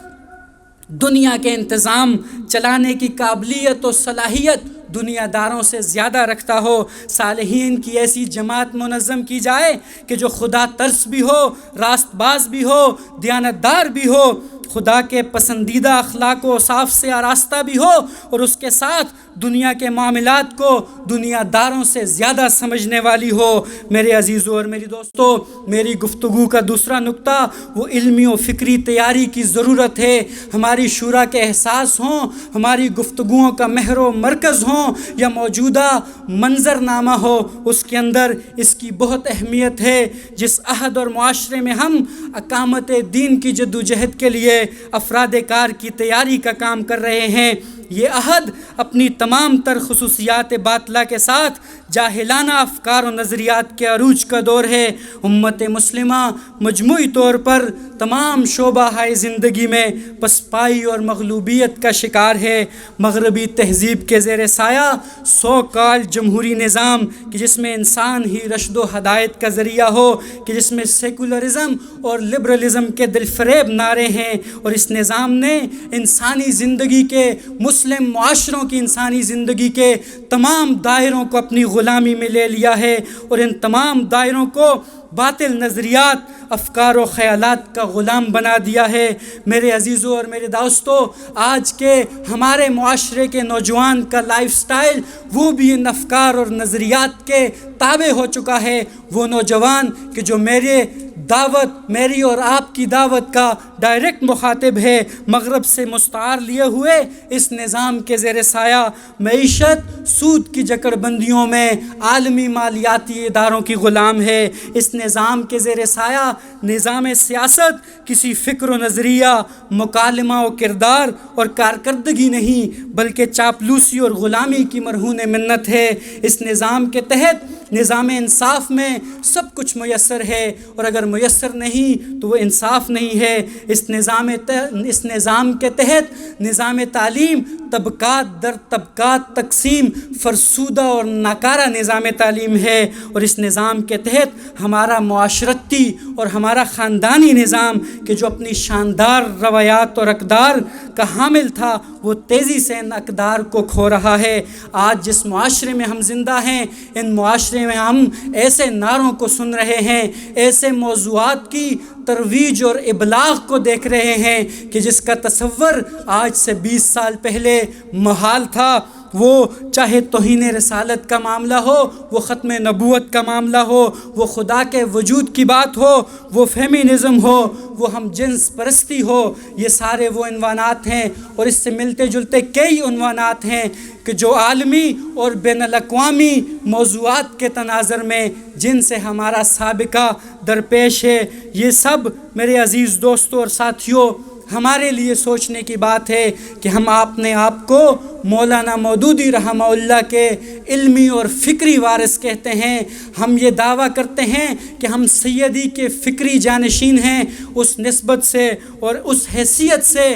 Speaker 1: دنیا کے انتظام چلانے کی قابلیت و صلاحیت دنیا داروں سے زیادہ رکھتا ہو۔ صالحین کی ایسی جماعت منظم کی جائے کہ جو خدا ترس بھی ہو، راست باز بھی ہو، دیانتدار بھی ہو، خدا کے پسندیدہ اخلاق و اوصاف سے آراستہ بھی ہو، اور اس کے ساتھ دنیا کے معاملات کو دنیا داروں سے زیادہ سمجھنے والی ہو۔ میرے عزیزوں اور میری دوستوں، میری گفتگو کا دوسرا نقطہ وہ علمی و فکری تیاری کی ضرورت ہے۔ ہماری شورا کے احساس ہوں، ہماری گفتگوؤں کا محور و مرکز ہوں یا موجودہ منظرنامہ ہو، اس کے اندر اس کی بہت اہمیت ہے۔ جس عہد اور معاشرے میں ہم اقامت دین کی جدوجہد کے لیے افراد کار کی تیاری کا کام کر رہے ہیں، یہ عہد اپنی تمام تر خصوصیات باطلہ کے ساتھ جاہلانہ افکار و نظریات کے عروج کا دور ہے۔ امت مسلمہ مجموعی طور پر تمام شعبہ ہائے زندگی میں پسپائی اور مغلوبیت کا شکار ہے۔ مغربی تہذیب کے زیر سایہ سو کال جمہوری نظام کہ جس میں انسان ہی رشد و ہدایت کا ذریعہ ہو، کہ جس میں سیکولرزم اور لبرلزم کے دل فریب نعرے ہیں، اور اس نظام نے انسانی زندگی کے، مسلم معاشروں کی انسانی زندگی کے تمام دائروں کو اپنی غلامی میں لے لیا ہے، اور ان تمام دائروں کو باطل نظریات، افکار و خیالات کا غلام بنا دیا ہے۔ میرے عزیزوں اور میرے دوستوں، آج کے ہمارے معاشرے کے نوجوان کا لائف سٹائل وہ بھی ان افکار اور نظریات کے تابع ہو چکا ہے۔ وہ نوجوان کہ جو میری اور آپ کی دعوت کا ڈائریکٹ مخاطب ہے، مغرب سے مستعار لیے ہوئے اس نظام کے زیر سایہ معیشت، سود کی جکڑ بندیوں میں عالمی مالیاتی اداروں کی غلام ہے۔ اس نظام کے زیر سایہ نظام سیاست کسی فکر و نظریہ، مکالمہ و کردار اور کارکردگی نہیں بلکہ چاپلوسی اور غلامی کی مرہون منت ہے۔ اس نظام کے تحت نظام انصاف میں سب کچھ میسر ہے، اور اگر میسر نہیں تو وہ انصاف نہیں ہے۔ اس نظام کے تحت نظام تعلیم طبقات در طبقات تقسیم فرسودہ اور ناکارہ نظام تعلیم ہے، اور اس نظام کے تحت ہمارا معاشرتی اور ہمارا خاندانی نظام کہ جو اپنی شاندار روایات اور اقدار کا حامل تھا وہ تیزی سے ان اقدار کو کھو رہا ہے۔ آج جس معاشرے میں ہم زندہ ہیں، ان معاشرے میں ہم ایسے نعروں کو سن رہے ہیں، ایسے موضوعات کی ترویج اور ابلاغ کو دیکھ رہے ہیں کہ جس کا تصور آج سے 20 سال پہلے محال تھا۔ وہ چاہے توہین رسالت کا معاملہ ہو، وہ ختم نبوت کا معاملہ ہو، وہ خدا کے وجود کی بات ہو، وہ فیمینزم ہو، وہ ہم جنس پرستی ہو، یہ سارے وہ عنوانات ہیں، اور اس سے ملتے جلتے کئی عنوانات ہیں کہ جو عالمی اور بین الاقوامی موضوعات کے تناظر میں جن سے ہمارا سابقہ درپیش ہے۔ یہ سب میرے عزیز دوستوں اور ساتھیوں ہمارے لیے سوچنے کی بات ہے کہ ہم اپنے آپ کو مولانا مودودی رحمہ اللہ کے علمی اور فکری وارث کہتے ہیں. ہم یہ دعویٰ کرتے ہیں کہ ہم سیدی کے فکری جانشین ہیں. اس نسبت سے اور اس حیثیت سے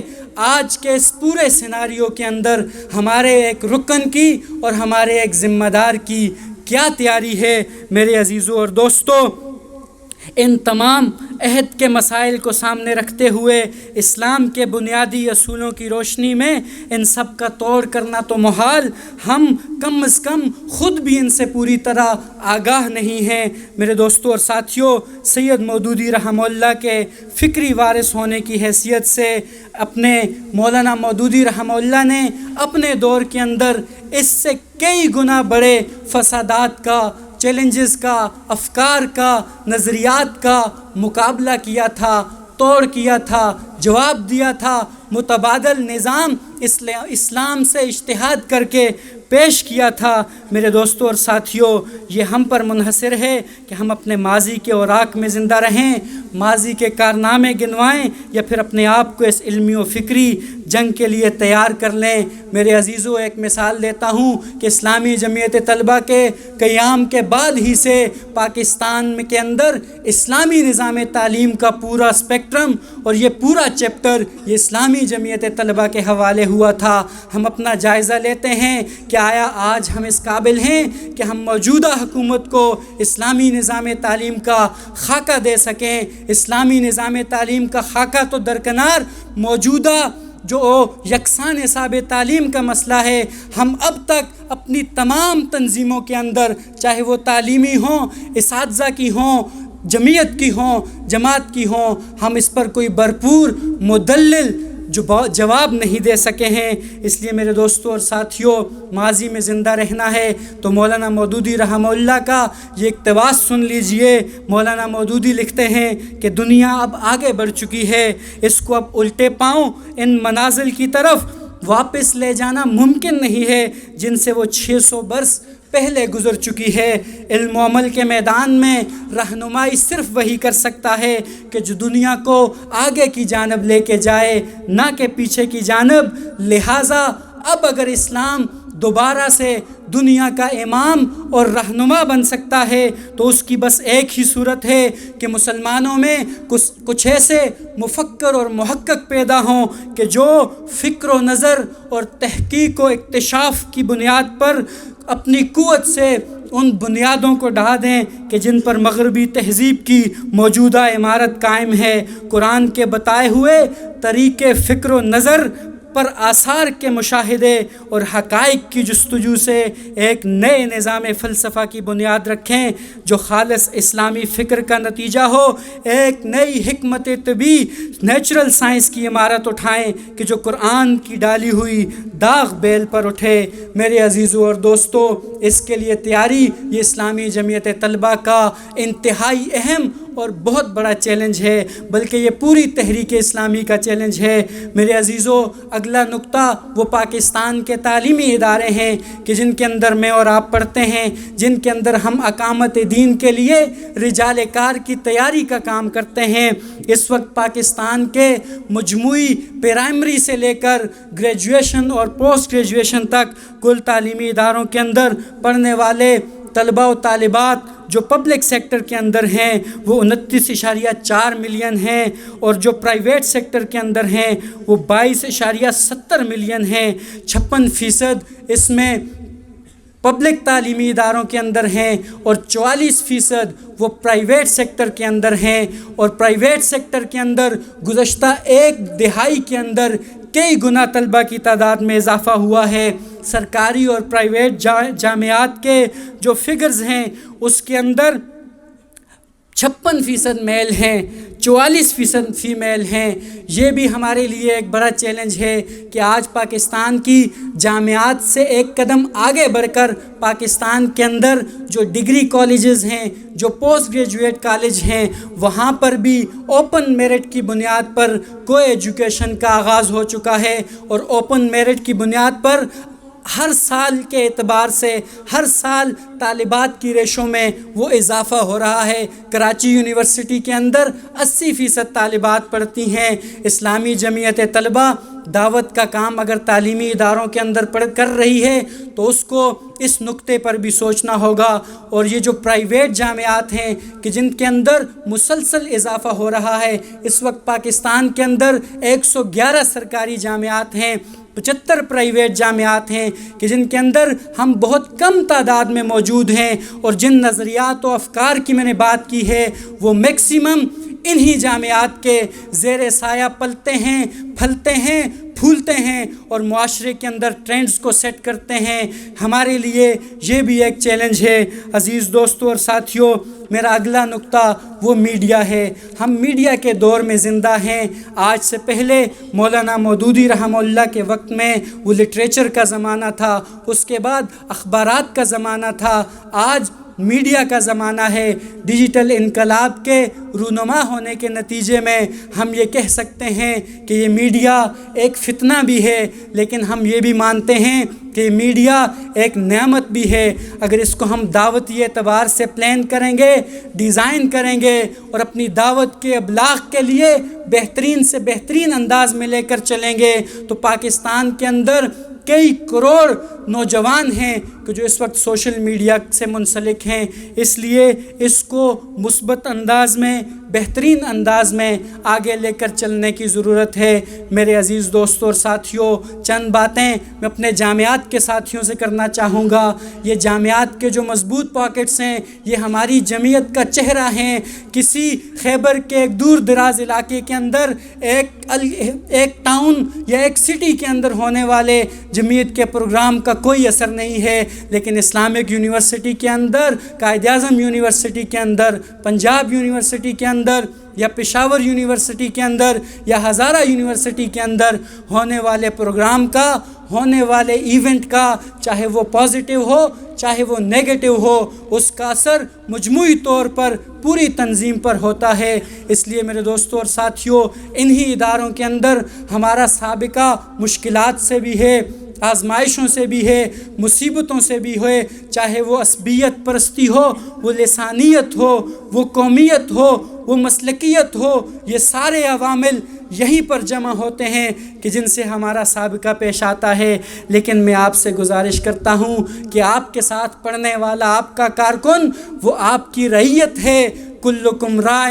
Speaker 1: آج کے اس پورے سیناریو کے اندر ہمارے ایک رکن کی اور ہمارے ایک ذمہ دار کی کیا تیاری ہے. میرے عزیزوں اور دوستوں، ان تمام عہد کے مسائل کو سامنے رکھتے ہوئے اسلام کے بنیادی اصولوں کی روشنی میں ان سب کا توڑ کرنا تو محال، ہم کم از کم خود بھی ان سے پوری طرح آگاہ نہیں ہیں. میرے دوستوں اور ساتھیوں، سید مودودی رحمہ اللہ کے فکری وارث ہونے کی حیثیت سے اپنے مولانا مودودی رحمہ اللہ نے اپنے دور کے اندر اس سے کئی گنا بڑے فسادات کا، چیلنجز کا، افکار کا، نظریات کا مقابلہ کیا تھا، توڑ کیا تھا، جواب دیا تھا. متبادل نظام اسلام سے اجتہاد کر کے پیش کیا تھا. میرے دوستوں اور ساتھیوں، یہ ہم پر منحصر ہے کہ ہم اپنے ماضی کے اوراق میں زندہ رہیں، ماضی کے کارنامے گنوائیں، یا پھر اپنے آپ کو اس علمی و فکری جنگ کے لیے تیار کر لیں. میرے عزیزوں، ایک مثال دیتا ہوں کہ اسلامی جمعیت طلبہ کے قیام کے بعد ہی سے پاکستان کے اندر اسلامی نظام تعلیم کا پورا اسپیکٹرم اور یہ پورا چیپٹر یہ اسلامی جمعیت طلبہ کے حوالے ہوا تھا. ہم اپنا جائزہ لیتے ہیں کہ آیا آج ہم اس قابل ہیں کہ ہم موجودہ حکومت کو اسلامی نظام تعلیم کا خاکہ دے سکیں. اسلامی نظام تعلیم کا خاکہ تو درکنار، موجودہ جو یکساں نصاب تعلیم کا مسئلہ ہے، ہم اب تک اپنی تمام تنظیموں کے اندر، چاہے وہ تعلیمی ہوں، اساتذہ کی ہوں، جمعیت کی ہوں، جماعت کی ہوں، ہم اس پر کوئی بھرپور مدلل جواب نہیں دے سکے ہیں. اس لیے میرے دوستوں اور ساتھیوں، ماضی میں زندہ رہنا ہے تو مولانا مودودی رحمہ اللہ کا یہ اقتباس سن لیجئے. مولانا مودودی لکھتے ہیں کہ دنیا اب آگے بڑھ چکی ہے، اس کو اب الٹے پاؤں ان منازل کی طرف واپس لے جانا ممکن نہیں ہے جن سے وہ 600 برس پہلے گزر چکی ہے. علم و عمل کے میدان میں رہنمائی صرف وہی کر سکتا ہے کہ جو دنیا کو آگے کی جانب لے کے جائے، نہ کہ پیچھے کی جانب. لہٰذا اب اگر اسلام دوبارہ سے دنیا کا امام اور رہنما بن سکتا ہے تو اس کی بس ایک ہی صورت ہے کہ مسلمانوں میں کچھ ایسے مفکر اور محقق پیدا ہوں کہ جو فکر و نظر اور تحقیق و اکتشاف کی بنیاد پر اپنی قوت سے ان بنیادوں کو ڈھا دیں کہ جن پر مغربی تہذیب کی موجودہ عمارت قائم ہے. قرآن کے بتائے ہوئے طریقے فکر و نظر پر آثار کے مشاہدے اور حقائق کی جستجو سے ایک نئے نظام فلسفہ کی بنیاد رکھیں جو خالص اسلامی فکر کا نتیجہ ہو. ایک نئی حکمت طبی نیچرل سائنس کی عمارت اٹھائیں کہ جو قرآن کی ڈالی ہوئی داغ بیل پر اٹھے. میرے عزیزوں اور دوستوں، اس کے لیے تیاری یہ اسلامی جمعیت طلبہ کا انتہائی اہم اور بہت بڑا چیلنج ہے، بلکہ یہ پوری تحریک اسلامی کا چیلنج ہے. میرے عزیزوں، اگلا نقطہ وہ پاکستان کے تعلیمی ادارے ہیں کہ جن کے اندر میں اور آپ پڑھتے ہیں، جن کے اندر ہم اقامت دین کے لیے رجال کار کی تیاری کا کام کرتے ہیں. اس وقت پاکستان کے مجموعی پرائمری سے لے کر گریجویشن اور پوسٹ گریجویشن تک کل تعلیمی اداروں کے اندر پڑھنے والے طلباء و طالبات جو پبلک سیکٹر کے اندر ہیں وہ 29.4 ملین ہیں، اور جو پرائیویٹ سیکٹر کے اندر ہیں وہ 22.70 ملین ہیں. 56% اس میں پبلک تعلیمی اداروں کے اندر ہیں اور 44% وہ پرائیویٹ سیکٹر کے اندر ہیں. اور پرائیویٹ سیکٹر کے اندر گزشتہ ایک دہائی کے اندر کئی گنا طلبہ کی تعداد میں اضافہ ہوا ہے. سرکاری اور پرائیویٹ جامعات کے جو فگرز ہیں اس کے اندر 56% میل ہیں، 44% فیمیل ہیں. یہ بھی ہمارے لیے ایک بڑا چیلنج ہے کہ آج پاکستان کی جامعات سے ایک قدم آگے بڑھ کر پاکستان کے اندر جو ڈگری کالجز ہیں، جو پوسٹ گریجویٹ کالج ہیں، وہاں پر بھی اوپن میرٹ کی بنیاد پر کو ایجوکیشن کا آغاز ہو چکا ہے، اور اوپن میرٹ کی بنیاد پر ہر سال کے اعتبار سے ہر سال طالبات کی ریشوں میں وہ اضافہ ہو رہا ہے۔ کراچی یونیورسٹی کے اندر 80% طالبات پڑھتی ہیں۔ اسلامی جمعیت طلبہ دعوت کا کام اگر تعلیمی اداروں کے اندر کر رہی ہے تو اس کو اس نقطے پر بھی سوچنا ہوگا۔ اور یہ جو پرائیویٹ جامعات ہیں کہ جن کے اندر مسلسل اضافہ ہو رہا ہے، اس وقت پاکستان کے اندر 111 سرکاری جامعات ہیں، 75 پرائیویٹ جامعات ہیں کہ جن کے اندر ہم بہت کم تعداد میں موجود ہیں، اور جن نظریات و افکار کی میں نے بات کی ہے وہ میکسیمم انہی جامعات کے زیر سایہ پلتے ہیں، پھلتے ہیں، پھولتے ہیں اور معاشرے کے اندر ٹرینڈز کو سیٹ کرتے ہیں۔ ہمارے لیے یہ بھی ایک چیلنج ہے۔ عزیز دوستو اور ساتھیو، میرا اگلا نقطہ وہ میڈیا ہے۔ ہم میڈیا کے دور میں زندہ ہیں۔ آج سے پہلے مولانا مودودی رحمہ اللہ کے وقت میں وہ لٹریچر کا زمانہ تھا، اس کے بعد اخبارات کا زمانہ تھا، آج میڈیا کا زمانہ ہے۔ ڈیجیٹل انقلاب کے رونما ہونے کے نتیجے میں ہم یہ کہہ سکتے ہیں کہ یہ میڈیا ایک فتنہ بھی ہے، لیکن ہم یہ بھی مانتے ہیں کہ میڈیا ایک نعمت بھی ہے۔ اگر اس کو ہم دعوتی اعتبار سے پلان کریں گے، ڈیزائن کریں گے اور اپنی دعوت کے ابلاغ کے لیے بہترین سے بہترین انداز میں لے کر چلیں گے تو پاکستان کے اندر کئی کروڑ نوجوان ہیں کہ جو اس وقت سوشل میڈیا سے منسلک ہیں۔ اس لیے اس کو مثبت انداز میں، بہترین انداز میں آگے لے کر چلنے کی ضرورت ہے۔ میرے عزیز دوستوں اور ساتھیوں، چند باتیں میں اپنے جامعات کے ساتھیوں سے کرنا چاہوں گا۔ یہ جامعات کے جو مضبوط پاکٹس ہیں یہ ہماری جمعیت کا چہرہ ہیں۔ کسی خیبر کے ایک دور دراز علاقے کے اندر ایک ٹاؤن یا ایک سٹی کے اندر ہونے والے جمعیت کے پروگرام کا کوئی اثر نہیں ہے، لیکن اسلامک یونیورسٹی کے اندر، قائد اعظم یونیورسٹی کے اندر، پنجاب یونیورسٹی کے اندر یا پشاور یونیورسٹی کے اندر یا ہزارہ یونیورسٹی کے اندر ہونے والے پروگرام کا، ہونے والے ایونٹ کا، چاہے وہ پازیٹیو ہو چاہے وہ نیگیٹو ہو، اس کا اثر مجموعی طور پر پوری تنظیم پر ہوتا ہے۔ اس لیے میرے دوستوں اور ساتھیوں، انہی اداروں کے اندر ہمارا سابقہ مشکلات سے بھی ہے، آزمائشوں سے بھی ہے، مصیبتوں سے بھی ہے، چاہے وہ عصبیت پرستی ہو، وہ لسانیت ہو، وہ قومیت ہو، وہ مسلکیت ہو، یہ سارے عوامل یہیں پر جمع ہوتے ہیں کہ جن سے ہمارا سابقہ پیش آتا ہے۔ لیکن میں آپ سے گزارش کرتا ہوں کہ آپ کے ساتھ پڑھنے والا آپ کا کارکن وہ آپ کی رعیت ہے۔ کلکم راع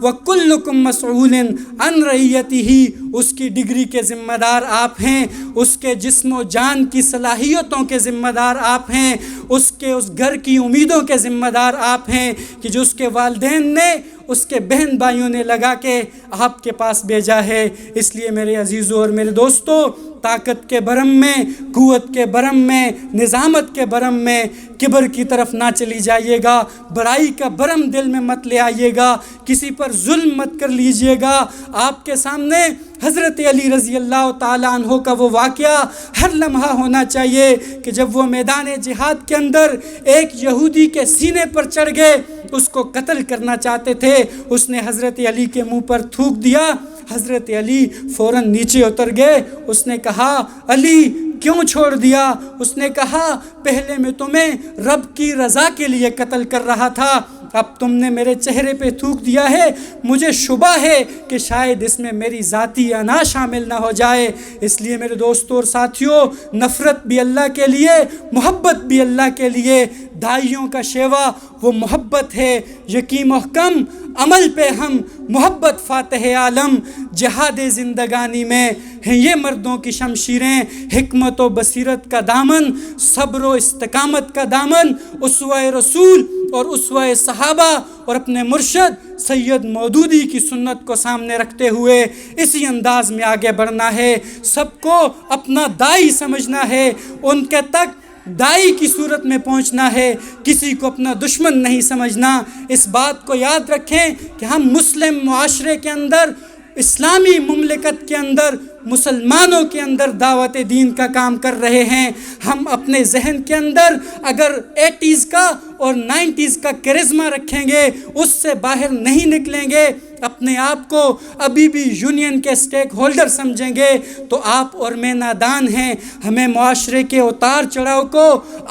Speaker 1: وکلکم مسئول عن رعیتہ، اس کی ڈگری کے ذمہ دار آپ ہیں، اس کے جسم و جان کی صلاحیتوں کے ذمہ دار آپ ہیں، اس گھر کی امیدوں کے ذمہ دار آپ ہیں کہ جو اس کے والدین نے، اس کے بہن بھائیوں نے لگا کے آپ کے پاس بھیجا ہے۔ اس لیے میرے عزیزوں اور میرے دوستوں، طاقت کے برم میں، قوت کے برم میں، نظامت کے برم میں کبر کی طرف نہ چلی جائیے گا، برائی کا برم دل میں مت لے آئیے گا، کسی پر ظلم مت کر لیجئے گا۔ آپ کے سامنے حضرت علی رضی اللہ تعالیٰ عنہ کا وہ واقعہ ہر لمحہ ہونا چاہیے کہ جب وہ میدان جہاد کے اندر ایک یہودی کے سینے پر چڑھ گئے، اس کو قتل کرنا چاہتے تھے، اس نے حضرت علی کے منہ پر تھوک دیا، حضرت علی فوراً نیچے اتر گئے۔ اس نے کہا، علی کیوں چھوڑ دیا؟ اس نے کہا، پہلے میں تمہیں رب کی رضا کے لیے قتل کر رہا تھا، اب تم نے میرے چہرے پہ تھوک دیا ہے، مجھے شبہ ہے کہ شاید اس میں میری ذاتی انا شامل نہ ہو جائے۔ اس لیے میرے دوستوں اور ساتھیوں، نفرت بھی اللہ کے لیے، محبت بھی اللہ کے لیے۔ داعیوں کا شیوا وہ محبت ہے، یقین محکم عمل پہ ہم محبت فاتح عالم۔ جہاد زندگانی میں ہیں یہ مردوں کی شمشیریں، حکمت و بصیرت کا دامن، صبر و استقامت کا دامن، اسوہ رسول اور اسوہ صحابہ اور اپنے مرشد سید مودودی کی سنت کو سامنے رکھتے ہوئے اسی انداز میں آگے بڑھنا ہے۔ سب کو اپنا دائی سمجھنا ہے، ان کے تک دائی کی صورت میں پہنچنا ہے، کسی کو اپنا دشمن نہیں سمجھنا۔ اس بات کو یاد رکھیں کہ ہم مسلم معاشرے کے اندر، اسلامی مملکت کے اندر، مسلمانوں کے اندر دعوت دین کا کام کر رہے ہیں۔ ہم اپنے ذہن کے اندر اگر 80s کا اور 90s کا کرزما رکھیں گے، اس سے باہر نہیں نکلیں گے۔ اپنے آپ کو ابھی بھی یونین کے سٹیک ہولڈر سمجھیں گے تو آپ اور میں نادان ہیں۔ ہمیں معاشرے کے اتار چڑھاؤ کو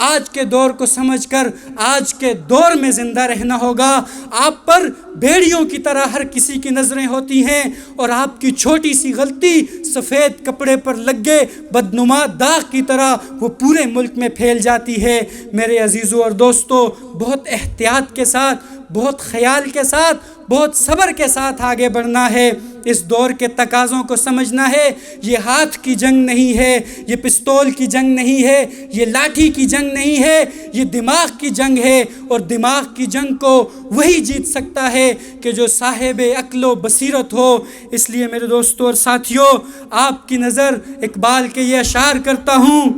Speaker 1: آج کے دور کو سمجھ کر آج کے دور میں زندہ رہنا ہوگا۔ آپ پر بھیڑیوں کی طرح ہر کسی کی نظریں ہوتی ہیں اور آپ کی چھوٹی سی غلطی سفید کپڑے پر لگ گئے بدنما داغ کی طرح وہ پورے ملک میں پھیل جاتی ہے۔ میرے عزیزوں اور دوستو، بہت احتیاط کے ساتھ، بہت خیال کے ساتھ، بہت صبر کے ساتھ آگے بڑھنا ہے۔ اس دور کے تقاضوں کو سمجھنا ہے۔ یہ ہاتھ کی جنگ نہیں ہے، یہ پستول کی جنگ نہیں ہے، یہ لاٹھی کی جنگ نہیں ہے، یہ دماغ کی جنگ ہے، اور دماغ کی جنگ کو وہی جیت سکتا ہے کہ جو صاحب عقل و بصیرت ہو۔ اس لیے میرے دوستو اور ساتھیوں، آپ کی نظر اقبال کے یہ اشعار کرتا ہوں۔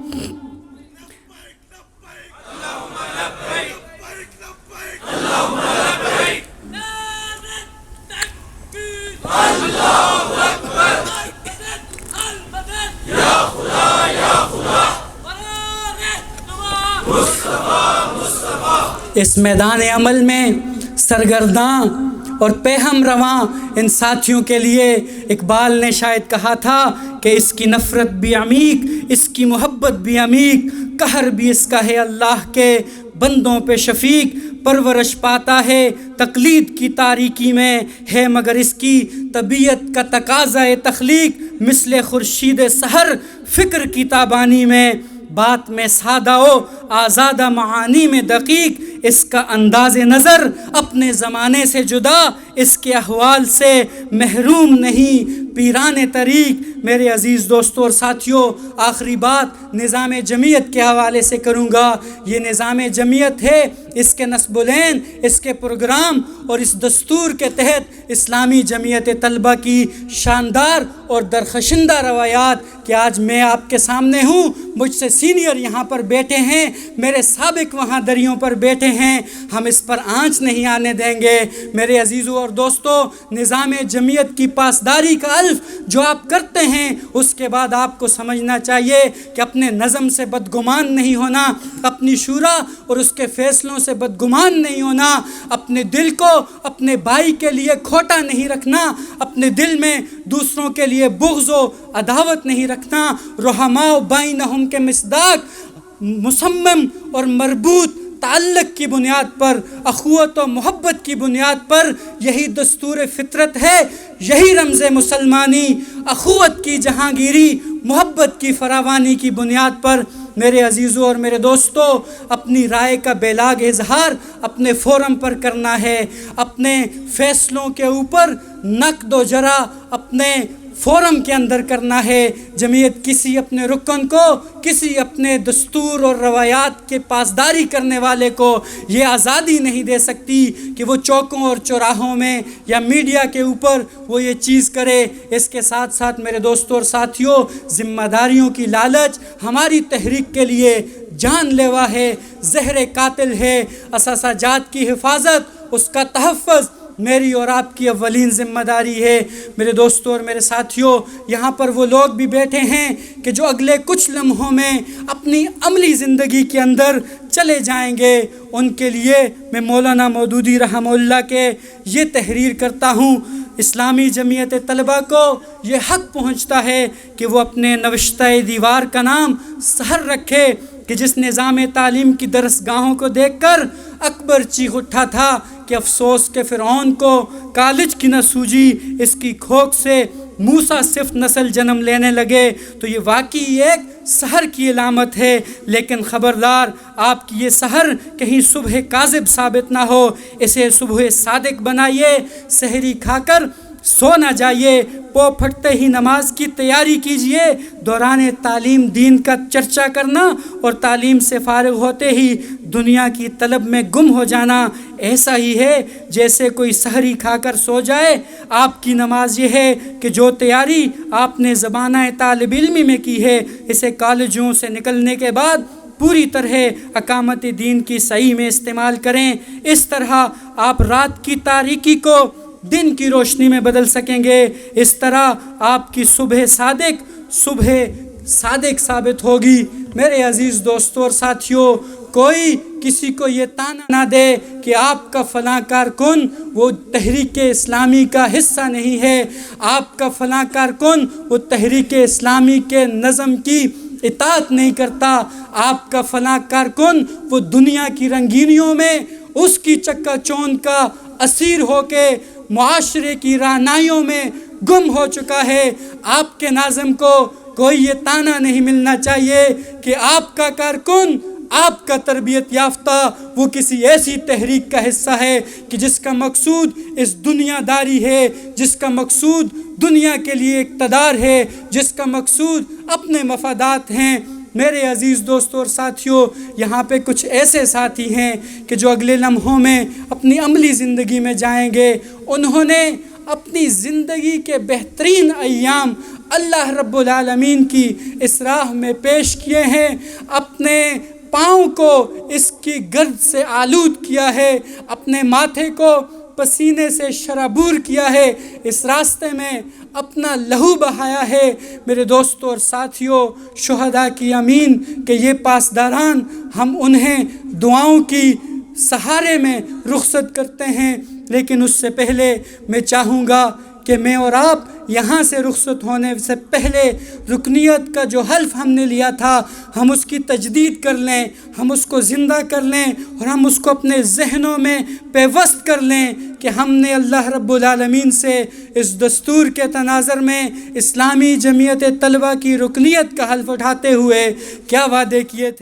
Speaker 1: اس میدان عمل میں سرگرداں اور پیہم رواں ان ساتھیوں کے لیے اقبال نے شاید کہا تھا کہ اس کی نفرت بھی عمیق، اس کی محبت بھی عمیق، قہر بھی اس کا ہے اللہ کے بندوں پہ شفیق، پرورش پاتا ہے تقلید کی تاریکی میں، ہے مگر اس کی طبیعت کا تقاضا تخلیق، مثل خورشید سحر فکر کی تابانی میں، بات میں سادہ و آزادہ معانی میں دقیق، اس کا انداز نظر اپنے زمانے سے جدا، اس کے احوال سے محروم نہیں پیران طریق۔ میرے عزیز دوستوں اور ساتھیوں، آخری بات نظام جمعیت کے حوالے سے کروں گا۔ یہ نظام جمعیت ہے، اس کے نصب العین، اس کے پروگرام اور اس دستور کے تحت اسلامی جمعیت طلبہ کی شاندار اور درخشندہ روایات کہ آج میں آپ کے سامنے ہوں، مجھ سے سینئر یہاں پر بیٹھے ہیں، میرے سابق وہاں دریوں پر بیٹھے ہیں، ہم اس پر آنچ نہیں آنے دیں گے۔ میرے عزیزوں اور دوستوں، نظام جمعیت کی پاسداری کا الف جو آپ کرتے ہیں، اس کے بعد آپ کو سمجھنا چاہیے کہ اپنے نظم سے بدگمان نہیں ہونا، اپنی شورا اور اس کے فیصلوں سے بدگمان نہیں ہونا، اپنے دل کو اپنے بھائی کے لیے کھوٹا نہیں رکھنا، اپنے دل میں دوسروں کے لیے بغض و عداوت نہیں رکھنا۔ رحماء بینہم کے مصداق مصمم اور مربوط تعلق کی بنیاد پر، اخوت و محبت کی بنیاد پر، یہی دستور فطرت ہے، یہی رمز مسلمانی، اخوت کی جہانگیری، محبت کی فراوانی کی بنیاد پر میرے عزیزوں اور میرے دوستوں، اپنی رائے کا بے لاگ اظہار اپنے فورم پر کرنا ہے، اپنے فیصلوں کے اوپر نقد و جرح اپنے فورم کے اندر کرنا ہے۔ جمعیت کسی اپنے رکن کو، کسی اپنے دستور اور روایات کے پاسداری کرنے والے کو یہ آزادی نہیں دے سکتی کہ وہ چوکوں اور چوراہوں میں یا میڈیا کے اوپر وہ یہ چیز کرے۔ اس کے ساتھ ساتھ میرے دوستوں اور ساتھیوں، ذمہ داریوں کی لالچ ہماری تحریک کے لیے جان لیوا ہے، زہر قاتل ہے۔ اثاثہ جات کی حفاظت، اس کا تحفظ میری اور آپ کی اولین ذمہ داری ہے۔ میرے دوستوں اور میرے ساتھیوں، یہاں پر وہ لوگ بھی بیٹھے ہیں کہ جو اگلے کچھ لمحوں میں اپنی عملی زندگی کے اندر چلے جائیں گے، ان کے لیے میں مولانا مودودی رحمہ اللہ کے یہ تحریر کرتا ہوں۔ اسلامی جمعیت طلبہ کو یہ حق پہنچتا ہے کہ وہ اپنے نوشتہ دیوار کا نام سحر رکھے کہ جس نظام تعلیم کی درسگاہوں کو دیکھ کر اکبر چیخ اٹھا تھا کہ افسوس کہ فرعون کو کالج کی نہ سوجی، اس کی کھوک سے موسیٰ صفت نسل جنم لینے لگے۔ تو یہ واقعی ایک سحر کی علامت ہے، لیکن خبردار آپ کی یہ سحر کہیں صبح کاذب ثابت نہ ہو، اسے صبح صادق بنائیے۔ سحری کھا کر سو نہ جائیے، پو پھٹتے ہی نماز کی تیاری کیجئے۔ دوران تعلیم دین کا چرچا کرنا اور تعلیم سے فارغ ہوتے ہی دنیا کی طلب میں گم ہو جانا ایسا ہی ہے جیسے کوئی سحری کھا کر سو جائے۔ آپ کی نماز یہ ہے کہ جو تیاری آپ نے زمانہ طالب علمی میں کی ہے، اسے کالجوں سے نکلنے کے بعد پوری طرح اقامت دین کی صحیح میں استعمال کریں۔ اس طرح آپ رات کی تاریکی کو دن کی روشنی میں بدل سکیں گے۔ اس طرح آپ کی صبح صادق ثابت ہوگی۔ میرے عزیز دوستوں اور ساتھیوں، کوئی کسی کو یہ تانا نہ دے کہ آپ کا فلاں کارکن وہ تحریک اسلامی کا حصہ نہیں ہے، آپ کا فلاں کارکن وہ تحریک اسلامی کے نظم کی اطاعت نہیں کرتا، آپ کا فلاں کارکن وہ دنیا کی رنگینیوں میں اس کی چکا چوند کا اسیر ہو کے معاشرے کی رہنائیوں میں گم ہو چکا ہے۔ آپ کے ناظم کو کوئی یہ تانا نہیں ملنا چاہیے کہ آپ کا کارکن، آپ کا تربیت یافتہ وہ کسی ایسی تحریک کا حصہ ہے کہ جس کا مقصود اس دنیا داری ہے، جس کا مقصود دنیا کے لیے اقتدار ہے، جس کا مقصود اپنے مفادات ہیں۔ میرے عزیز دوستوں اور ساتھیوں، یہاں پہ کچھ ایسے ساتھی ہیں کہ جو اگلے لمحوں میں اپنی عملی زندگی میں جائیں گے، انہوں نے اپنی زندگی کے بہترین ایام اللہ رب العالمین کی اس راہ میں پیش کیے ہیں، اپنے پاؤں کو اس کی گرد سے آلود کیا ہے، اپنے ماتھے کو پسینے سے شرابور کیا ہے، اس راستے میں اپنا لہو بہایا ہے۔ میرے دوستوں اور ساتھیوں، شہداء کی امین کہ یہ پاسداران ہم انہیں دعاؤں کی سہارے میں رخصت کرتے ہیں، لیکن اس سے پہلے میں چاہوں گا کہ میں اور آپ یہاں سے رخصت ہونے سے پہلے رکنیت کا جو حلف ہم نے لیا تھا ہم اس کی تجدید کر لیں، ہم اس کو زندہ کر لیں اور ہم اس کو اپنے ذہنوں میں پیوست کر لیں کہ ہم نے اللہ رب العالمین سے اس دستور کے تناظر میں اسلامی جمعیت طلبہ کی رکنیت کا حلف اٹھاتے ہوئے کیا وعدے کیے تھے۔